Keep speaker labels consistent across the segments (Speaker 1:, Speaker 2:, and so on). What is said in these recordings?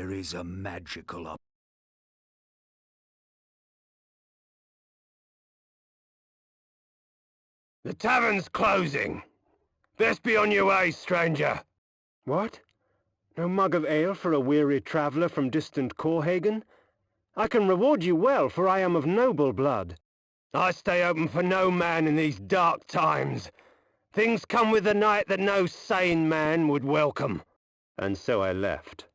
Speaker 1: There is a magical up.
Speaker 2: The tavern's closing. Best be on your way, stranger.
Speaker 3: What? No mug of ale for a weary traveller from distant Corhagen? I can reward you well, for I am of noble blood.
Speaker 2: I stay open for no man in these dark times. Things come with the night that no sane man would welcome.
Speaker 3: And so I left,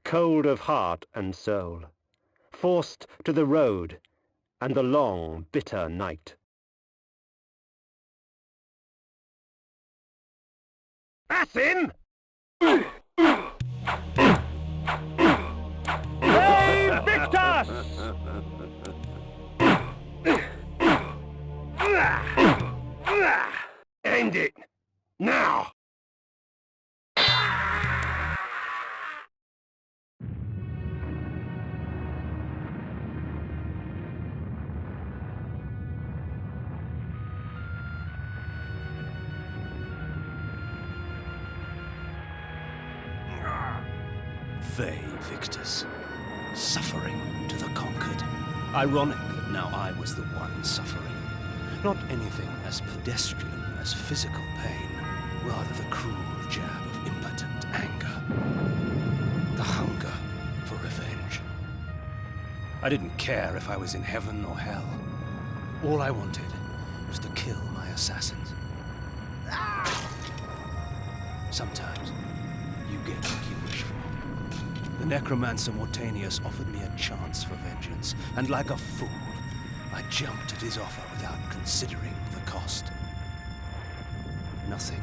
Speaker 3: cold of heart and soul, forced to the road and the long, bitter night.
Speaker 2: That's him!
Speaker 3: Hey, Victus!
Speaker 2: End it! Now!
Speaker 1: They, Victus. Suffering to the conquered. Ironic that now I was the one suffering. Not anything as pedestrian as physical pain, rather the cruel jab of impotent anger. The hunger for revenge. I didn't care if I was in heaven or hell. All I wanted was to kill my assassins. Sometimes you get what you wish for. The necromancer Mortanius offered me a chance for vengeance, and like a fool, I jumped at his offer without considering the cost. Nothing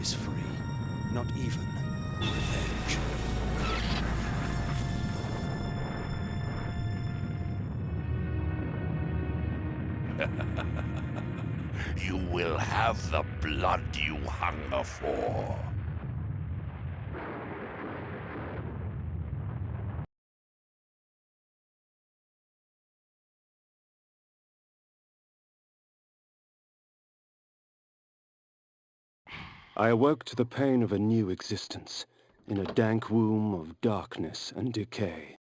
Speaker 1: is free, not even revenge.
Speaker 4: You will have the blood you hunger for.
Speaker 3: I awoke to the pain of a new existence, in a dank womb of darkness and decay.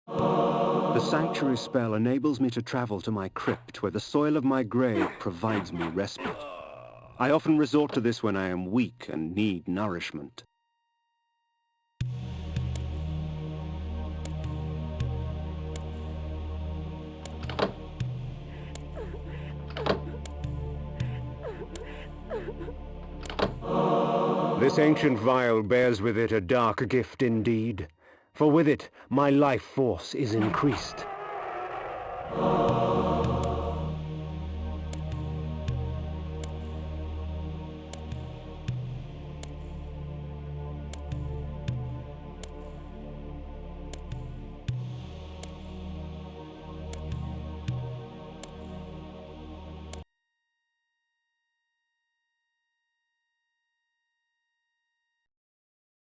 Speaker 3: The sanctuary spell enables me to travel to my crypt, where the soil of my grave provides me respite. I often resort to this when I am weak and need nourishment. This ancient vial bears with it a dark gift indeed, for with it my life force is increased.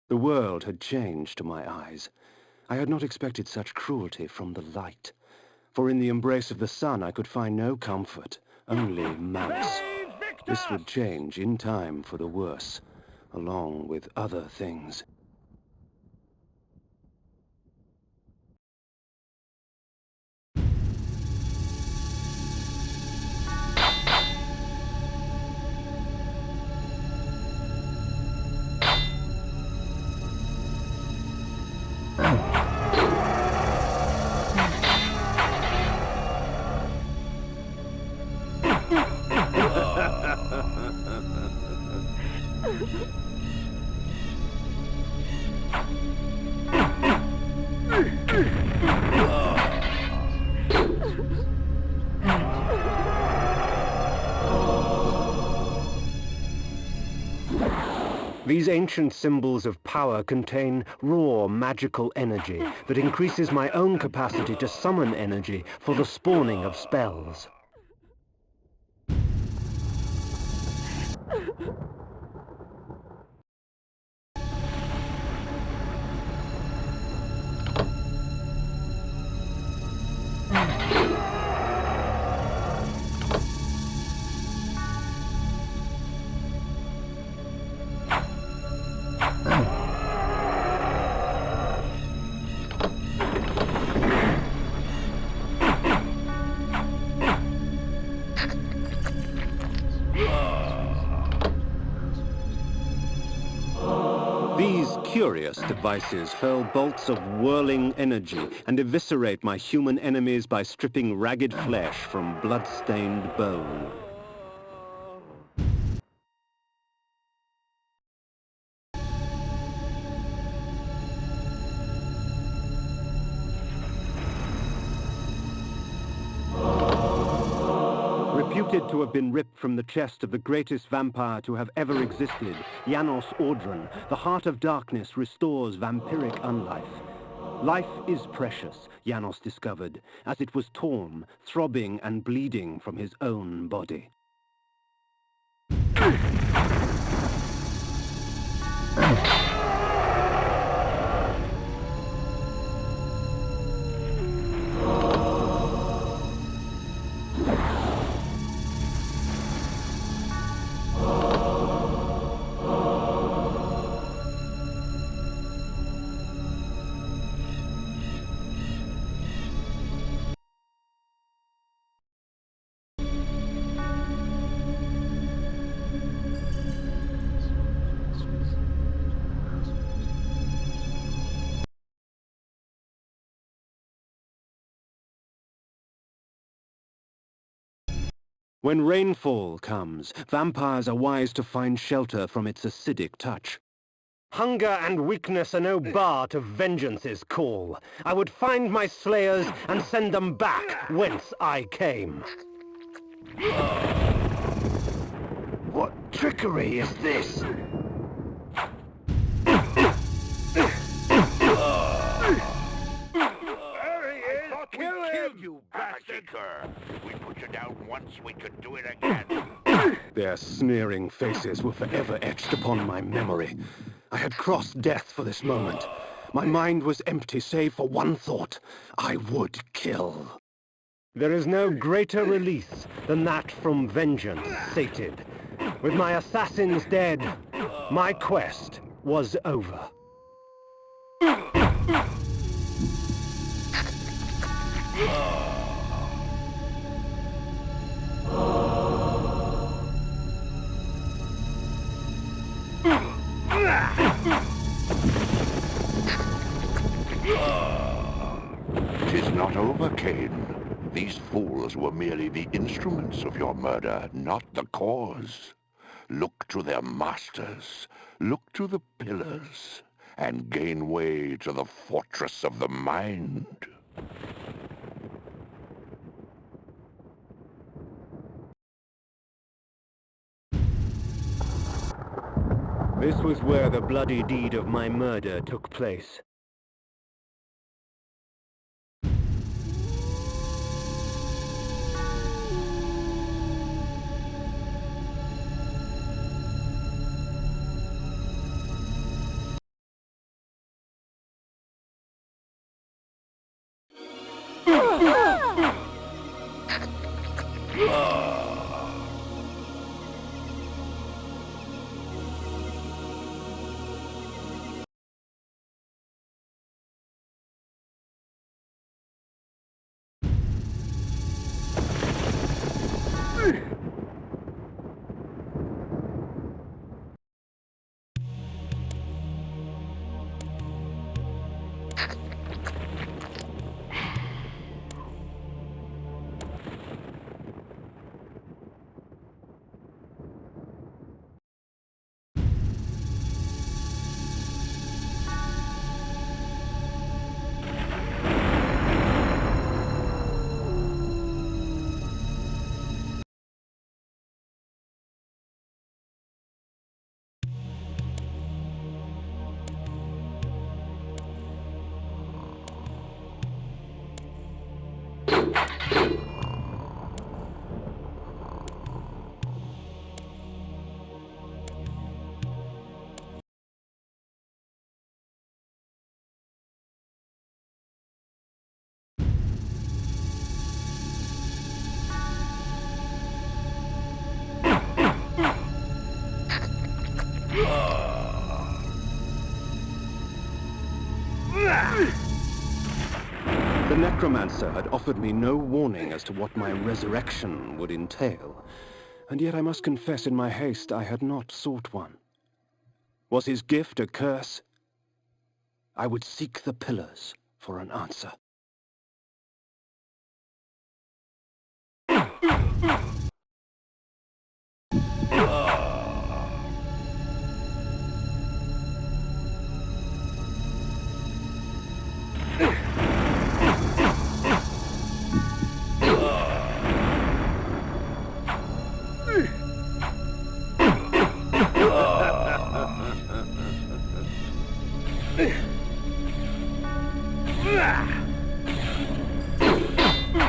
Speaker 3: The world had changed to my eyes. I had not expected such cruelty from the light, for in the embrace of the sun I could find no comfort, only malice. This would change in time for the worse, along with other things. These ancient symbols of power contain raw magical energy that increases my own capacity to summon energy for the spawning of spells. furious devices hurl bolts of whirling energy and eviscerate my human enemies by stripping ragged flesh from blood-stained bone. Reputed to have been ripped from the chest of the greatest vampire to have ever existed, Janos Audron, the Heart of Darkness restores vampiric unlife. Life is precious, Janos discovered, as it was torn, throbbing and bleeding from his own body. When rainfall comes, vampires are wise to find shelter from its acidic touch.
Speaker 2: Hunger and weakness are no bar to vengeance's call. I would find my slayers and send them back whence I came. What trickery is this?
Speaker 4: Kill him, you bastard! We put you down once, we could do it again.
Speaker 3: Their sneering faces were forever etched upon my memory. I had crossed death for this moment. My mind was empty save for one thought. I would kill.
Speaker 2: There is no greater release than that from vengeance sated. With my assassins dead, my quest was over.
Speaker 4: Tis not over, Kain. These fools were merely the instruments of your murder, not the cause. Look to their masters, look to the pillars, and gain way to the fortress of the mind.
Speaker 2: This was where the bloody deed of my murder took place.
Speaker 3: The necromancer had offered me no warning as to what my resurrection would entail, and yet I must confess in my haste I had not sought one. Was his gift a curse? I would seek the pillars for an answer.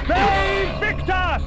Speaker 2: Save Victus!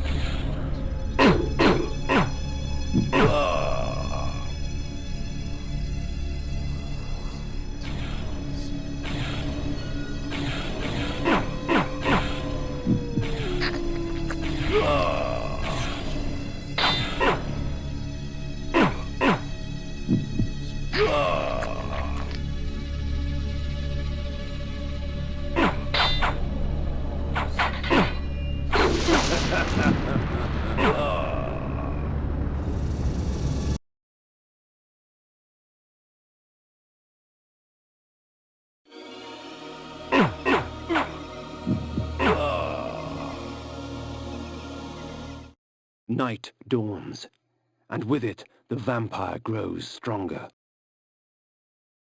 Speaker 3: Night dawns, and with it the vampire grows stronger.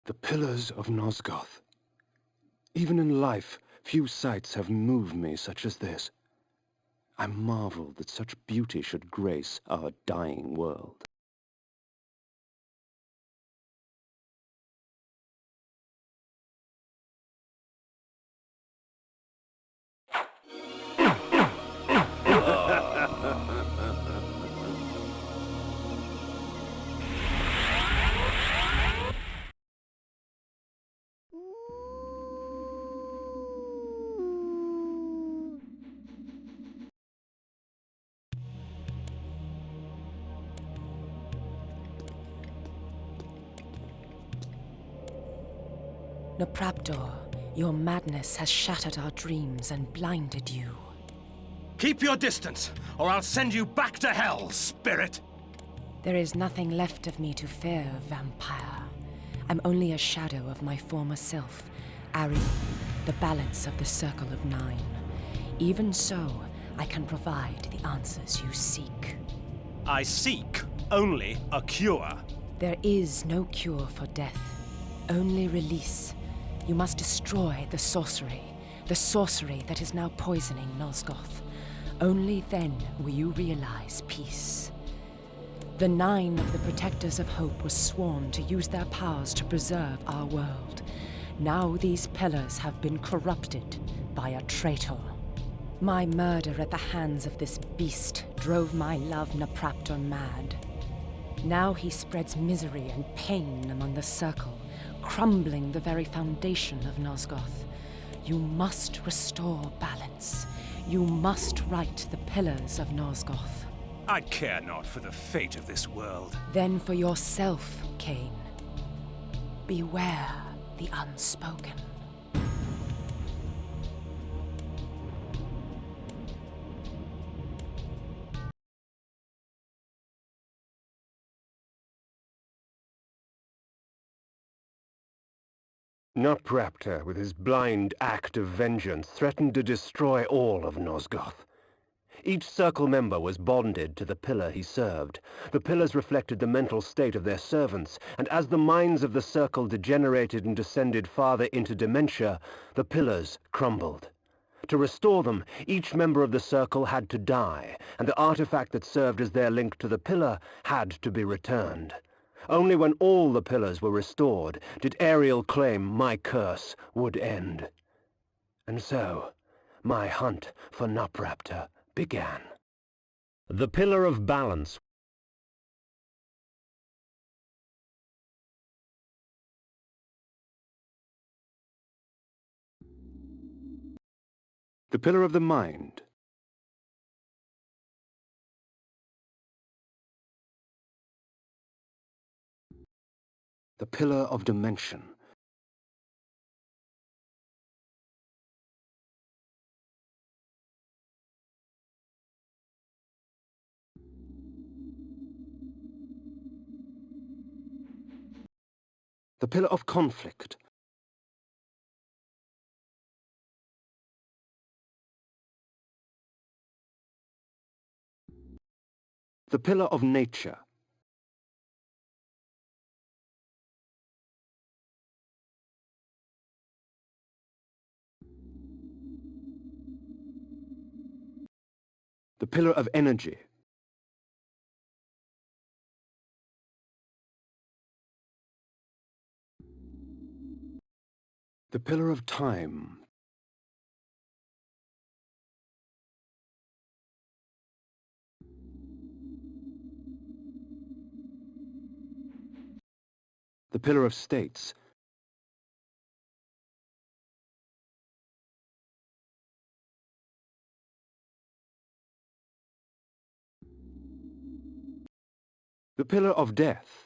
Speaker 3: The pillars of Nosgoth. Even in life, few sights have moved me such as this. I marvel that such beauty should grace our dying world.
Speaker 5: Nopraptor, your madness has shattered our dreams and blinded you.
Speaker 1: Keep your distance, or I'll send you back to hell, spirit!
Speaker 5: There is nothing left of me to fear, vampire. I'm only a shadow of my former self, Ari, the balance of the Circle of Nine. Even so, I can provide the answers you seek.
Speaker 1: I seek only a cure.
Speaker 5: There is no cure for death, only release. You must destroy the sorcery that is now poisoning Nosgoth. Only then will you realize peace. The Nine of the Protectors of Hope were sworn to use their powers to preserve our world. Now these pillars have been corrupted by a traitor. My murder at the hands of this beast drove my love Nopraptor mad. Now he spreads misery and pain among the Circle, crumbling the very foundation of Nosgoth. You must restore balance. You must right the pillars of Nosgoth.
Speaker 1: I care not for the fate of this world.
Speaker 5: Then for yourself, Kain. Beware the unspoken.
Speaker 2: Nopraptor, with his blind act of vengeance, threatened to destroy all of Nosgoth. Each Circle member was bonded to the pillar he served. The pillars reflected the mental state of their servants, and as the minds of the Circle degenerated and descended farther into dementia, the pillars crumbled. To restore them, each member of the Circle had to die, and the artifact that served as their link to the pillar had to be returned. Only when all the pillars were restored did Ariel claim my curse would end. And so, my hunt for Nopraptor began. The Pillar of Balance.
Speaker 3: The pillar of the mind. The pillar of dimension. The pillar of conflict. The pillar of nature. The pillar of energy. The pillar of time. The pillar of states. The pillar of death.